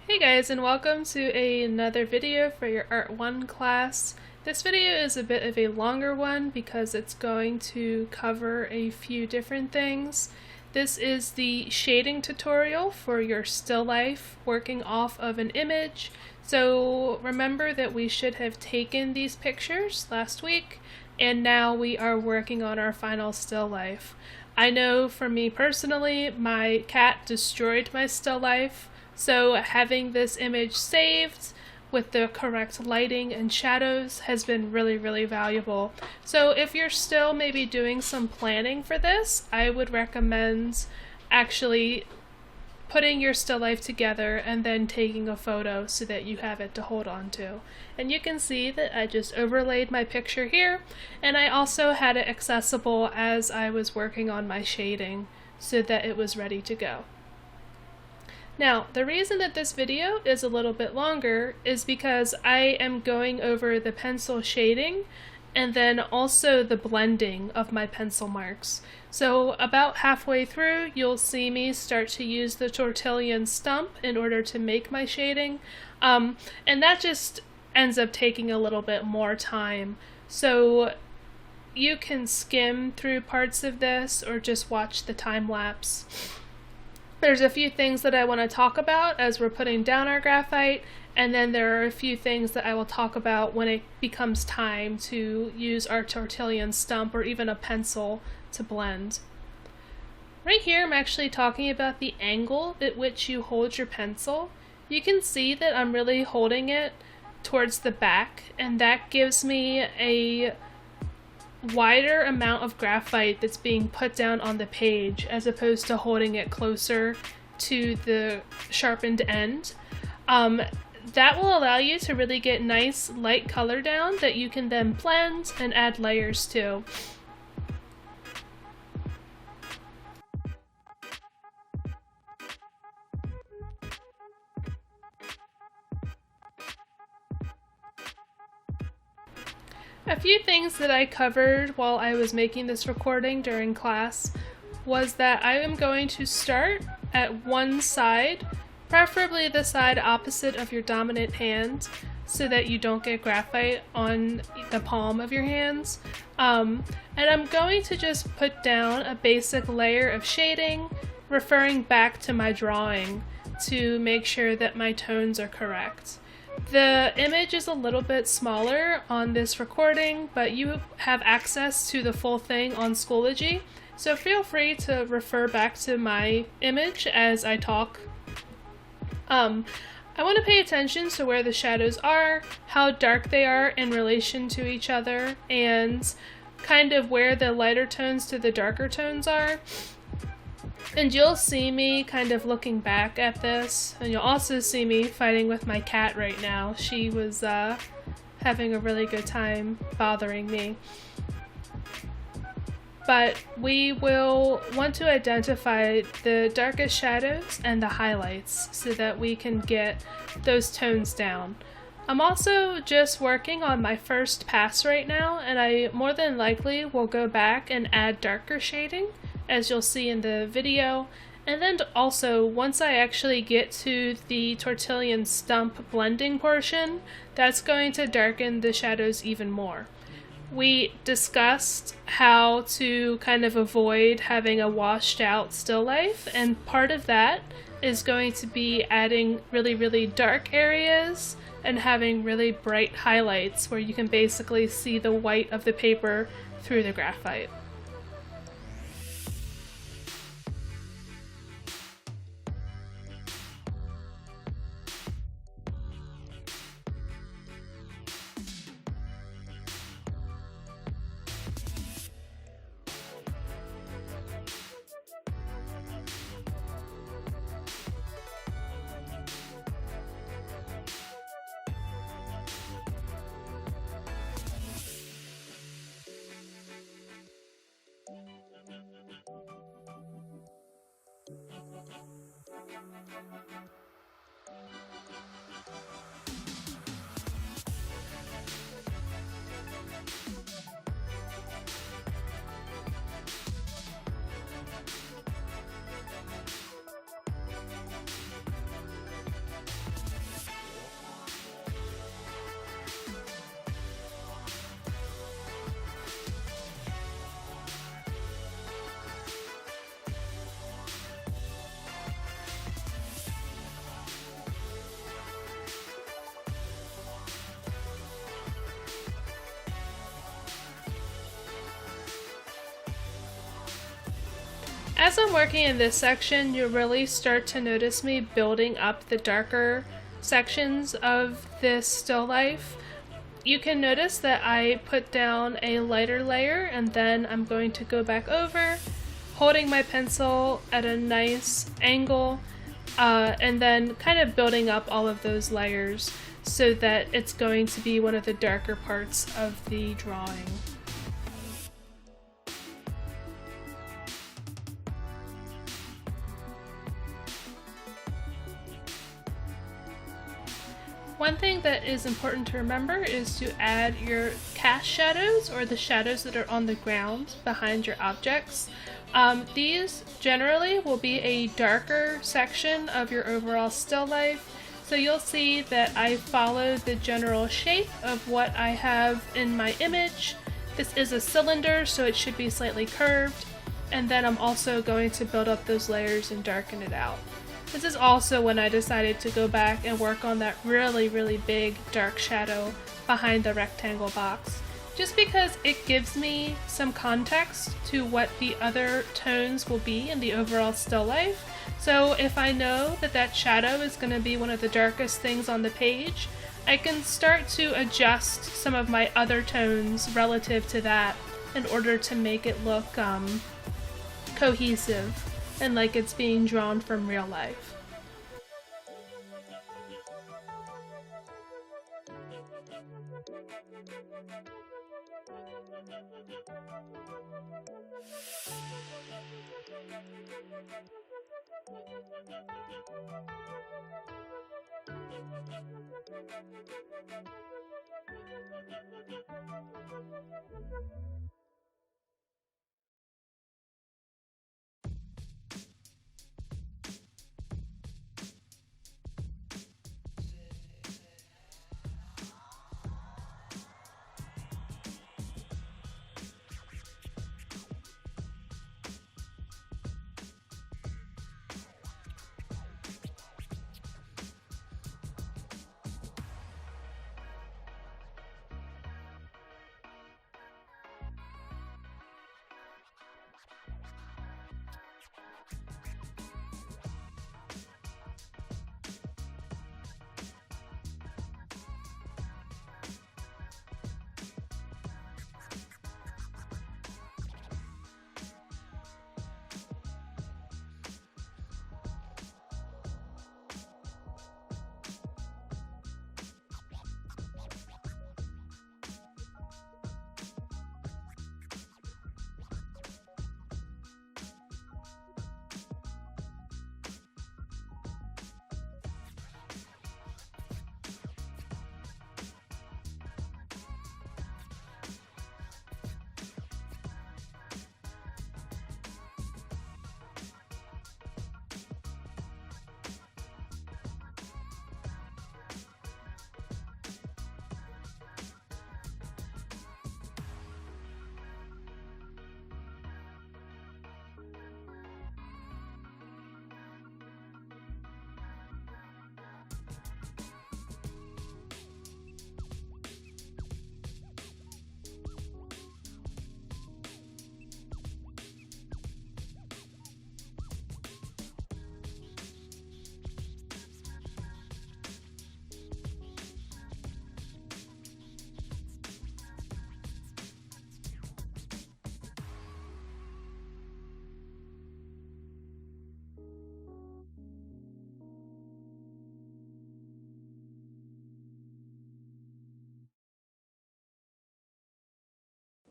Hey guys, and welcome to another video for your Art 1 class. This video is a bit of a longer one because it's going to cover a few different things. This is the shading tutorial for your still life working off of an image. So remember that we should have taken these pictures last week, and now we are working on our final still life. I know for me personally, my cat destroyed my still life. So having this image saved with the correct lighting and shadows has been really valuable. So if you're still maybe doing some planning for this, I would recommend actually putting your still life together and then taking a photo so that you have it to hold on to. And you can see that I just overlaid my picture here, and I also had it accessible as I was working on my shading so that it was ready to go. Now, the reason that this video is a little bit longer is because I am going over the pencil shading and then also the blending of my pencil marks. So about halfway through, you'll see me start to use the tortillon stump in order to make my shading, and that just ends up taking a little bit more time. So you can skim through parts of this or just watch the time lapse. There's a few things that I want to talk about as we're putting down our graphite, and then there are a few things that I will talk about when it becomes time to use our tortillon stump or even a pencil to blend. Right here I'm actually talking about the angle at which you hold your pencil. You can see that I'm really holding it towards the back, and that gives me a wider amount of graphite that's being put down on the page as opposed to holding it closer to the sharpened end. That will allow you to really get nice light color down that you can then blend and add layers to. A few things that I covered while I was making this recording during class was that I am going to start at one side, preferably the side opposite of your dominant hand, so that you don't get graphite on the palm of your hands. And I'm going to just put down a basic layer of shading, referring back to my drawing to make sure that my tones are correct. The image is a little bit smaller on this recording, but you have access to the full thing on Schoology, so feel free to refer back to my image as I talk. I want to pay attention to where the shadows are, how dark they are in relation to each other, and kind of where the lighter tones to the darker tones are. And you'll see me kind of looking back at this, and you'll also see me fighting with my cat right now. She was having a really good time bothering me. But we will want to identify the darkest shadows and the highlights so that we can get those tones down. I'm also just working on my first pass right now, and I more than likely will go back and add darker shading, as you'll see in the video. And then also, once I actually get to the tortillon stump blending portion, that's going to darken the shadows even more. We discussed how to kind of avoid having a washed out still life, and part of that is going to be adding really dark areas and having really bright highlights where you can basically see the white of the paper through the graphite. As I'm working in this section, you'll really start to notice me building up the darker sections of this still life. You can notice that I put down a lighter layer and then I'm going to go back over, holding my pencil at a nice angle, and then kind of building up all of those layers so that it's going to be one of the darker parts of the drawing. One thing that is important to remember is to add your cast shadows, or the shadows that are on the ground behind your objects. These generally will be a darker section of your overall still life, so you'll see that I follow the general shape of what I have in my image. This is a cylinder, so it should be slightly curved, and then I'm also going to build up those layers and darken it out. This is also when I decided to go back and work on that really big dark shadow behind the rectangle box, just because it gives me some context to what the other tones will be in the overall still life. So if I know that that shadow is going to be one of the darkest things on the page, I can start to adjust some of my other tones relative to that in order to make it look cohesive and like it's being drawn from real life.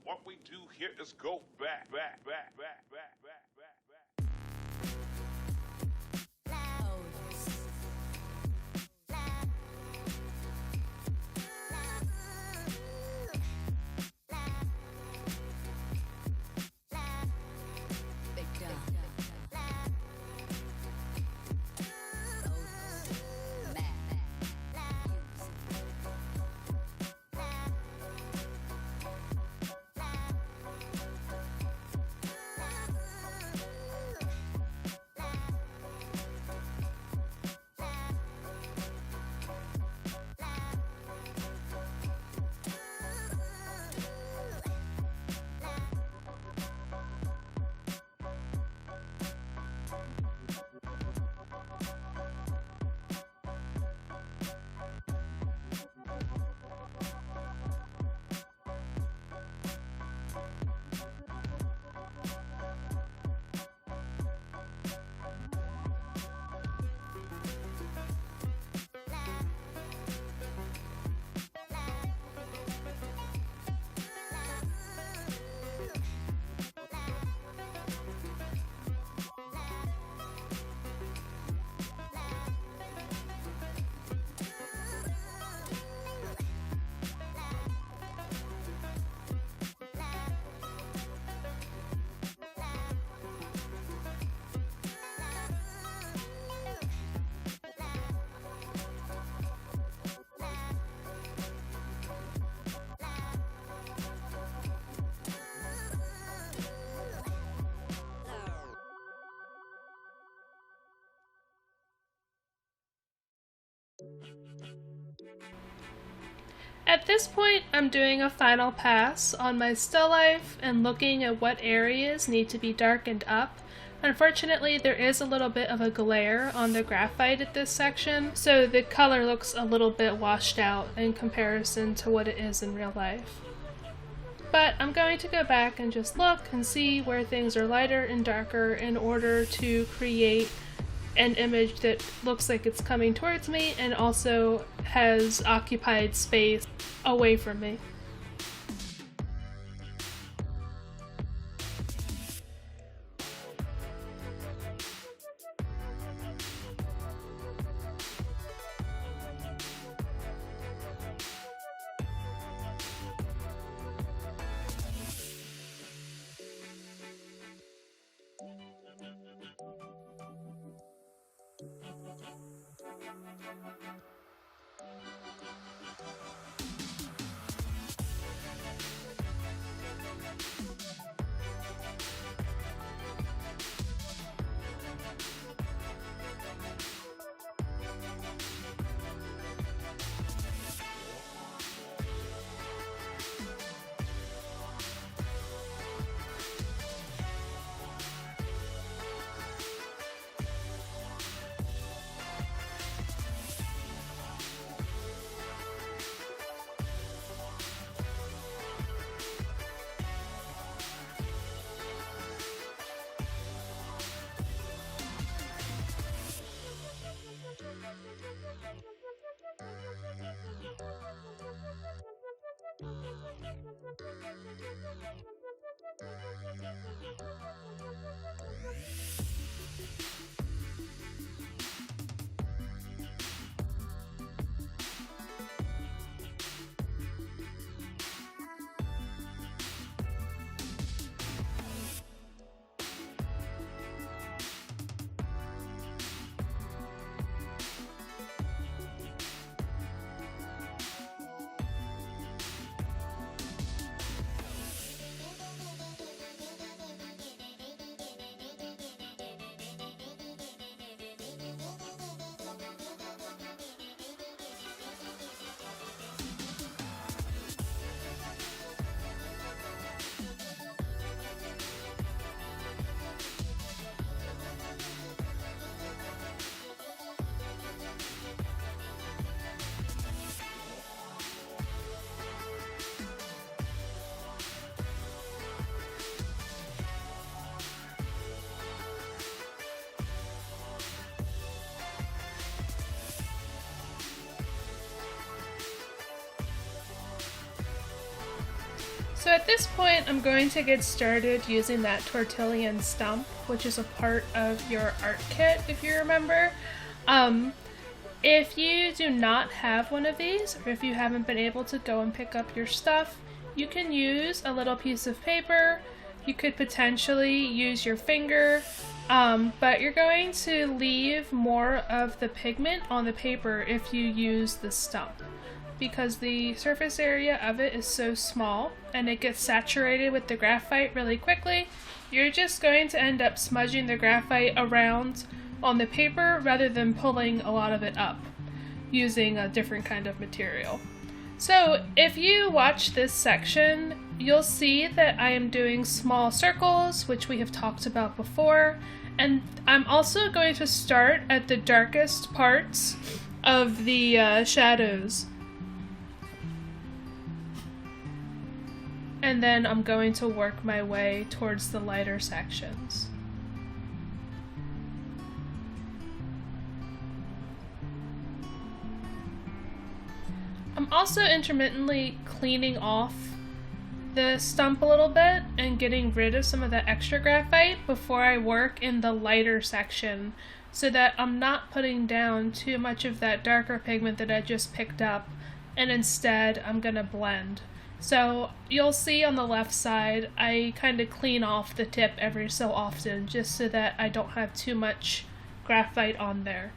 What we do here is go back, back, back, back, back, back, back, At this point, I'm doing a final pass on my still life and looking at what areas need to be darkened up. Unfortunately, there is a little bit of a glare on the graphite at this section, so the color looks a little bit washed out in comparison to what it is in real life. But I'm going to go back and just look and see where things are lighter and darker in order to create an image that looks like it's coming towards me and also has occupied space away from me. So at this point, I'm going to get started using that tortillon stump, which is a part of your art kit, if you remember. If you do not have one of these, or if you haven't been able to go and pick up your stuff, you can use a little piece of paper. You could potentially use your finger, but you're going to leave more of the pigment on the paper if you use the stump, because the surface area of it is so small and it gets saturated with the graphite really quickly. You're just going to end up smudging the graphite around on the paper rather than pulling a lot of it up using a different kind of material. So if you watch this section, you'll see that I am doing small circles, which we have talked about before, and I'm also going to start at the darkest parts of the shadows. And then I'm going to work my way towards the lighter sections. I'm also intermittently cleaning off the stump a little bit and getting rid of some of the extra graphite before I work in the lighter section, so that I'm not putting down too much of that darker pigment that I just picked up, and instead I'm gonna blend. So you'll see on the left side, I kind of clean off the tip every so often just so that I don't have too much graphite on there.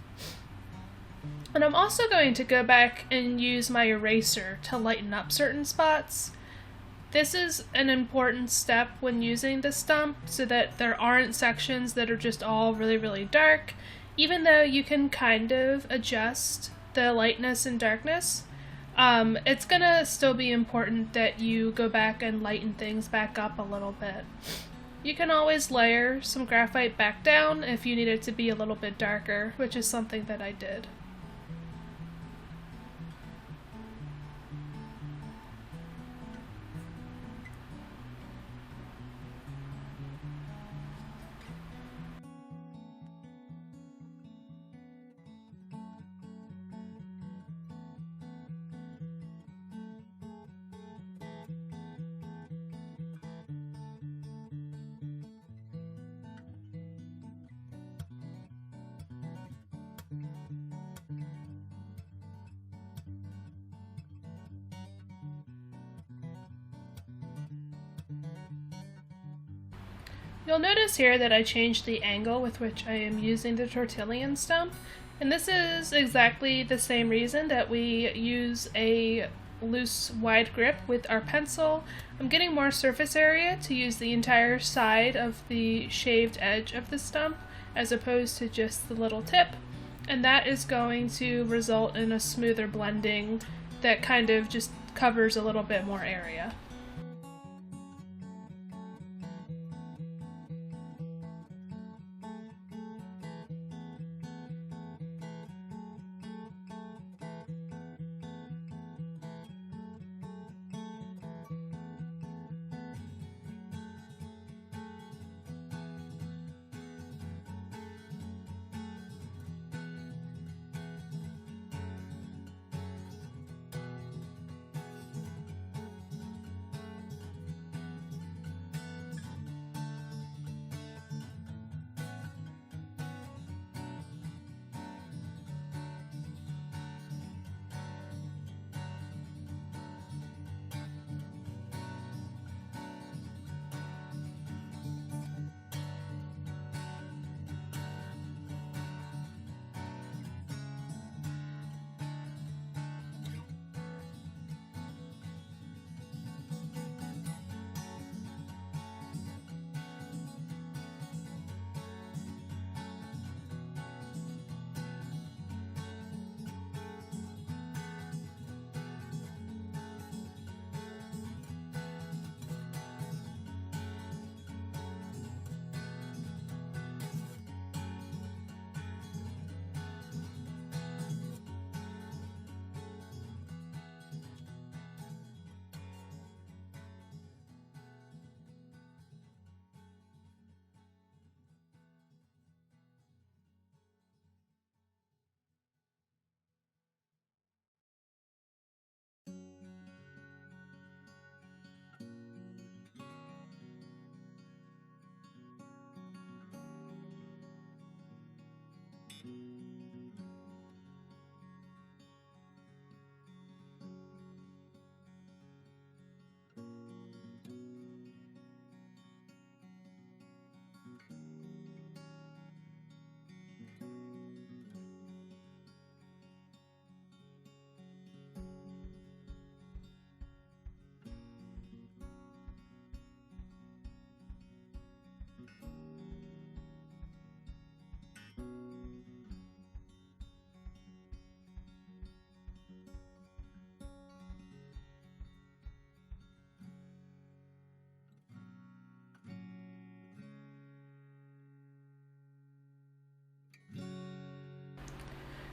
And I'm also going to go back and use my eraser to lighten up certain spots. This is an important step when using the stump so that there aren't sections that are just all really dark, even though you can kind of adjust the lightness and darkness. It's gonna still be important that you go back and lighten things back up a little bit. You can always layer some graphite back down if you need it to be a little bit darker, which is something that I did. You'll notice here that I changed the angle with which I am using the tortillon stump, and this is exactly the same reason that we use a loose wide grip with our pencil. I'm getting more surface area to use the entire side of the shaved edge of the stump as opposed to just the little tip, and that is going to result in a smoother blending that kind of just covers a little bit more area.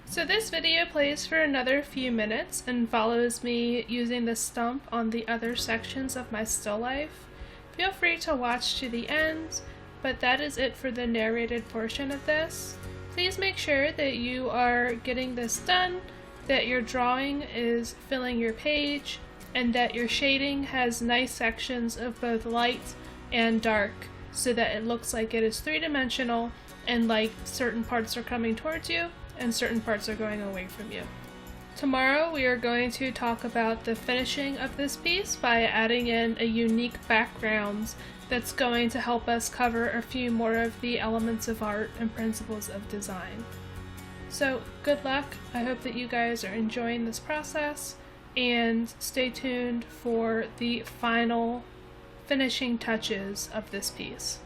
So this video plays for another few minutes and follows me using the stump on the other sections of my still life. Feel free to watch to the end, but that is it for the narrated portion of this. Please make sure that you are getting this done, that your drawing is filling your page, and that your shading has nice sections of both light and dark so that it looks like it is three-dimensional and like certain parts are coming towards you and certain parts are going away from you. Tomorrow we are going to talk about the finishing of this piece by adding in a unique background that's going to help us cover a few more of the elements of art and principles of design. So good luck, I hope that you guys are enjoying this process, and stay tuned for the final finishing touches of this piece.